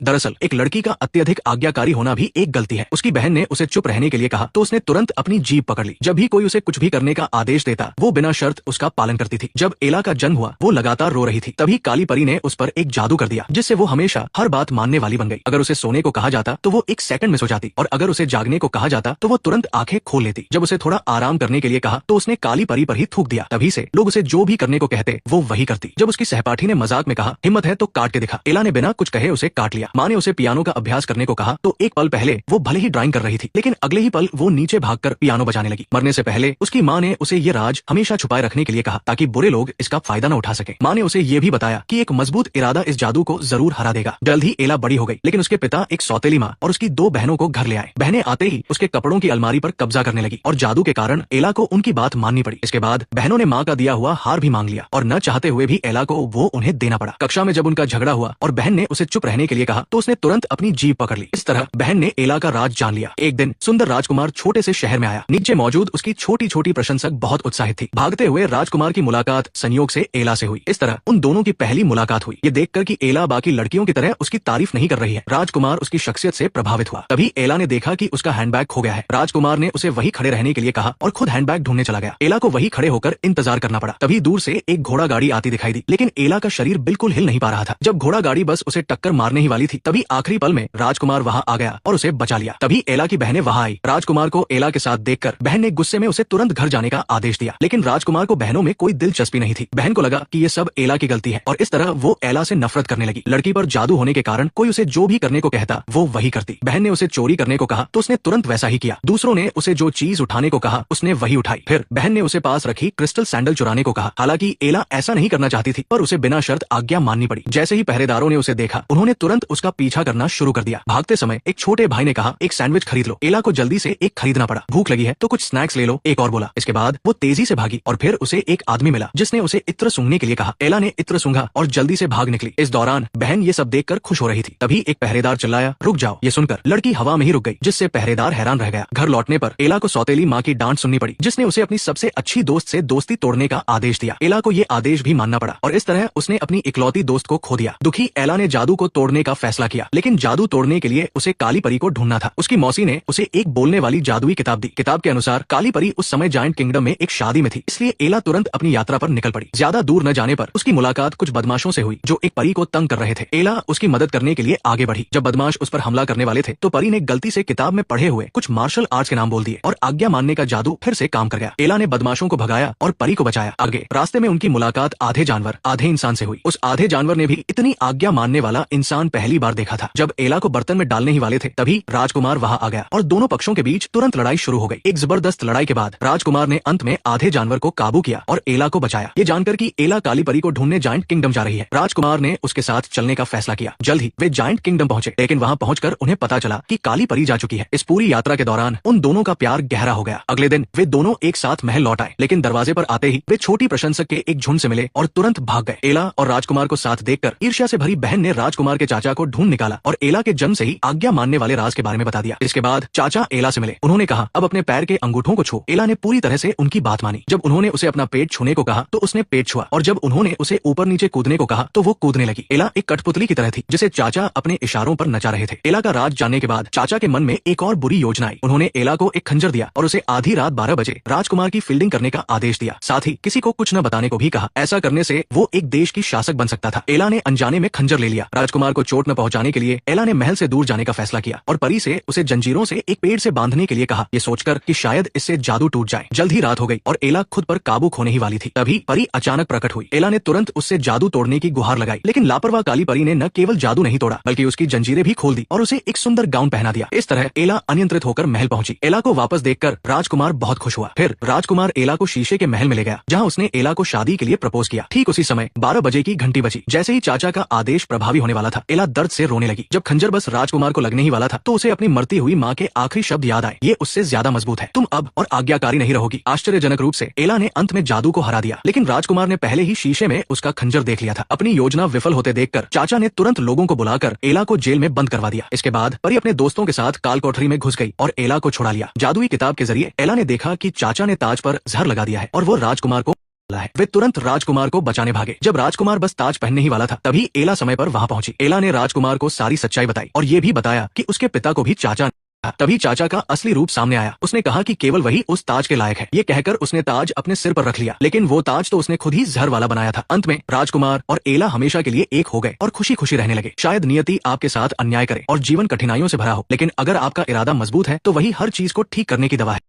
दरअसल एक लड़की का अत्यधिक आज्ञाकारी होना भी एक गलती है। उसकी बहन ने उसे चुप रहने के लिए कहा तो उसने तुरंत अपनी जीभ पकड़ ली। जब भी कोई उसे कुछ भी करने का आदेश देता वो बिना शर्त उसका पालन करती थी। जब एला का जन्म हुआ वो लगातार रो रही थी। तभी काली परी ने उस पर एक जादू कर दिया जिससे वो हमेशा हर बात मानने वाली बन गई। अगर उसे सोने को कहा जाता तो वो एक सेकंड में सो जाती और अगर उसे जागने को कहा जाता तो वो तुरंत आंखें खोल लेती। जब उसे थोड़ा आराम करने के लिए कहा तो उसने काली परी पर ही थूक दिया। तभी से लोग उसे जो भी करने को कहते वो वही करती। जब उसकी सहपाठी ने मजाक में कहा हिम्मत है तो काट के दिखा, एला ने बिना कुछ कहे उसे काट लिया। माँ ने उसे पियानो का अभ्यास करने को कहा तो एक पल पहले वो भले ही ड्राइंग कर रही थी लेकिन अगले ही पल वो नीचे भागकर पियानो बजाने लगी। मरने से पहले उसकी माँ ने उसे ये राज हमेशा छुपाए रखने के लिए कहा ताकि बुरे लोग इसका फायदा न उठा सके। माँ ने उसे ये भी बताया कि एक मजबूत इरादा इस जादू को जरूर हरा देगा। जल्द ही एला बड़ी हो गई लेकिन उसके पिता एक सौतेली माँ और उसकी 2 बहनों को घर ले आए। बहनें आते ही उसके कपड़ों की अलमारी पर कब्जा करने लगी और जादू के कारण एला को उनकी बात माननी पड़ी। इसके बाद बहनों ने माँ का दिया हुआ हार भी मांग लिया और न चाहते हुए भी एला को वो उन्हें देना पड़ा। कक्षा में जब उनका झगड़ा हुआ और बहन ने उसे चुप रहने के लिए कहा तो उसने तुरंत अपनी जीभ पकड़ ली। इस तरह बहन ने एला का राज जान लिया। एक दिन सुंदर राजकुमार छोटे से शहर में आया। नीचे मौजूद उसकी छोटी छोटी प्रशंसक बहुत उत्साहित थी। भागते हुए राजकुमार की मुलाकात संयोग से एला से हुई। इस तरह उन दोनों की पहली मुलाकात हुई। ये देखकर कि एला बाकी लड़कियों की तरह उसकी तारीफ नहीं कर रही है, राजकुमार उसकी शख्सियत से प्रभावित हुआ। तभी एला ने देखा कि उसका हैंडबैग खो गया है। राजकुमार ने उसे वही खड़े रहने के लिए कहा और खुद हैंडबैग ढूंढने चला गया। एला को वही खड़े होकर इंतजार करना पड़ा। तभी दूर से एक घोड़ा गाड़ी आती दिखाई दी लेकिन एला का शरीर बिल्कुल हिल नहीं पा रहा था। जब घोड़ा गाड़ी बस उसे टक्कर मारने ही वाली थी तभी आखिरी पल में राजकुमार वहां आ गया और उसे बचा लिया। तभी एला की बहनें वहां आई। राजकुमार को एला के साथ देखकर बहन ने गुस्से में उसे तुरंत घर जाने का आदेश दिया लेकिन राजकुमार को बहनों में कोई दिलचस्पी नहीं थी। बहन को लगा कि ये सब एला की गलती है और इस तरह वो एला से नफरत करने लगी। लड़की पर जादू होने के कारण कोई उसे जो भी करने को कहता वो वही करती। बहन ने उसे चोरी करने को कहा तो उसने तुरंत वैसा ही किया। दूसरों ने उसे जो चीज उठाने को कहा उसने वही उठाई। फिर बहन ने उसे पास रखी क्रिस्टल सैंडल चुराने को कहा। हालांकि एला ऐसा नहीं करना चाहती थी पर उसे बिना शर्त आज्ञा माननी पड़ी। जैसे ही पहरेदारों ने उसे देखा उन्होंने तुरंत उसका पीछा करना शुरू कर दिया। भागते समय एक छोटे भाई ने कहा एक सैंडविच खरीद लो। एला को जल्दी से एक खरीदना पड़ा। भूख लगी है तो कुछ स्नैक्स ले लो, एक और बोला। इसके बाद वो तेजी से भागी और फिर उसे एक आदमी मिला जिसने उसे इत्र सूंघने के लिए कहा। एला ने इत्र सूंघा और जल्दी से भाग निकली। इस दौरान बहन ये सब देखकर खुश हो रही थी। तभी एक पहरेदार चिल्लाया रुक जाओ। ये सुनकर लड़की हवा में ही रुक गई जिससे पहरेदार हैरान रह गया। घर लौटने पर एला को सौतेली माँ की डांट सुननी पड़ी जिसने उसे अपनी सबसे अच्छी दोस्त से दोस्ती तोड़ने का आदेश दिया। एला को ये आदेश भी मानना पड़ा और इस तरह उसने अपनी इकलौती दोस्त को खो दिया। दुखी एला ने जादू को तोड़ने का फैसला किया लेकिन जादू तोड़ने के लिए उसे काली परी को ढूंढना था। उसकी मौसी ने उसे एक बोलने वाली जादुई किताब दी। किताब के अनुसार काली परी उस समय जायंट किंगडम में एक शादी में थी इसलिए एला तुरंत अपनी यात्रा पर निकल पड़ी। ज्यादा दूर न जाने पर उसकी मुलाकात कुछ बदमाशों से हुई जो एक परी को तंग कर रहे थे। एला उसकी मदद करने के लिए आगे बढ़ी। जब बदमाश उस पर हमला करने वाले थे तो परी ने गलती से किताब में पढ़े हुए कुछ मार्शल आर्ट्स के नाम बोल दिए और आज्ञा मानने का जादू फिर से काम कर गया। एला ने बदमाशों को भगाया और परी को बचाया। आगे रास्ते में उनकी मुलाकात आधे जानवर आधे इंसान से हुई। उस आधे जानवर ने भी इतनी आज्ञा मानने वाला इंसान पहली बार देखा था। जब एला को बर्तन में डालने ही वाले थे तभी राजकुमार वहां आ गया और दोनों पक्षों के बीच तुरंत लड़ाई शुरू हो गई। एक जबरदस्त लड़ाई के बाद राजकुमार ने अंत में आधे जानवर को काबू किया और एला को बचाया। ये जानकर कि एला काली परी को ढूंढने जायंट किंगडम जा रही है राजकुमार ने उसके साथ चलने का फैसला किया। जल्द ही वे जायंट किंगडम पहुंचे लेकिन वहां पहुंचकर उन्हें पता चला कि काली परी जा चुकी है। इस पूरी यात्रा के दौरान उन दोनों का प्यार गहरा हो गया। अगले दिन वे दोनों एक साथ महल लौट आए लेकिन दरवाजे पर आते ही वे छोटी प्रशंसक के एक झुंड से मिले और तुरंत भाग गए। एला और राजकुमार को साथ देखकर ईर्ष्या से भरी बहन ने राजकुमार के चाचा को ढूंढ निकाला और एला के जन्म से ही आज्ञा मानने वाले राज के बारे में बता दिया। इसके बाद चाचा एला से मिले। उन्होंने कहा अब अपने पैर के अंगूठों को छू। एला ने पूरी तरह से उनकी बात मानी। जब उन्होंने उसे अपना पेट छूने को कहा तो उसने पेट छुआ और जब उन्होंने उसे ऊपर नीचे कूदने को कहा तो वो कूदने लगी। एला एक कठपुतली की तरह थी जिसे चाचा अपने इशारों पर नचा रहे थे। एला का राज जानने के बाद चाचा के मन में एक और बुरी योजना आई। उन्होंने एला को एक खंजर दिया और उसे आधी रात 12 बजे राजकुमार की फील्डिंग करने का आदेश दिया। साथ ही किसी को कुछ न बताने को भी कहा। ऐसा करने से वो एक देश की शासक बन सकता था। एला ने अनजाने में खंजर ले लिया। राजकुमार को चोट न पहुंचाने के लिए एला ने महल से दूर जाने का फैसला किया और परी से उसे जंजीरों से एक पेड़ से बांधने के लिए कहा, ये सोचकर कि शायद इससे जादू टूट जाए। जल्द ही रात हो गई और एला खुद पर काबू खोने ही वाली थी। तभी परी अचानक प्रकट हुई। एला ने तुरंत उससे जादू तोड़ने की गुहार लगाई लेकिन लापरवाह काली परी ने न केवल जादू नहीं तोड़ा बल्कि उसकी जंजीरें भी खोल दी और उसे एक सुंदर गाउन पहना दिया। इस तरह एला अनियंत्रित होकर महल पहुंची। एला को वापस देखकर राजकुमार बहुत खुश हुआ। फिर राजकुमार एला को शीशे के महल में ले गया जहां उसने एला को शादी के लिए प्रपोज किया। ठीक उसी समय 12 बजे की घंटी बजी। जैसे ही चाचा का आदेश प्रभावी होने वाला था एला दर्द से रोने लगी। जब खंजर बस राजकुमार को लगने ही वाला था तो उसे अपनी मरती हुई माँ के आखिरी शब्द याद आए, ये उससे ज्यादा मजबूत है, तुम अब और आज्ञाकारी नहीं रहोगी। आश्चर्यजनक रूप से एला ने अंत में जादू को हरा दिया लेकिन राजकुमार ने पहले ही शीशे में उसका खंजर देख लिया था। अपनी योजना विफल होते देखकर चाचा ने तुरंत लोगों को बुलाकर एला को जेल में बंद करवा दिया। इसके बाद परी अपने दोस्तों के साथ काल कोठरी में घुस गई और एला को छुड़ा लिया। जादुई किताब के जरिए एला ने देखा कि चाचा ने ताज पर जहर लगा दिया है और वो राजकुमार को है। वे तुरंत राजकुमार को बचाने भागे। जब राजकुमार बस ताज पहनने ही वाला था, तभी एला समय पर वहां पहुंची। एला ने राजकुमार को सारी सच्चाई बताई और ये भी बताया कि उसके पिता को भी चाचा था। तभी चाचा का असली रूप सामने आया। उसने कहा कि केवल वही उस ताज के लायक है। ये कहकर उसने ताज अपने सिर पर रख लिया, लेकिन वो ताज तो उसने खुद ही जहर वाला बनाया था। अंत में राजकुमार और एला हमेशा के लिए एक हो गए और खुशी खुशी रहने लगे। शायद नियति आपके साथ अन्याय करे और जीवन कठिनाइयों से भरा हो, लेकिन अगर आपका इरादा मजबूत है तो वही हर चीज को ठीक करने की दवा है।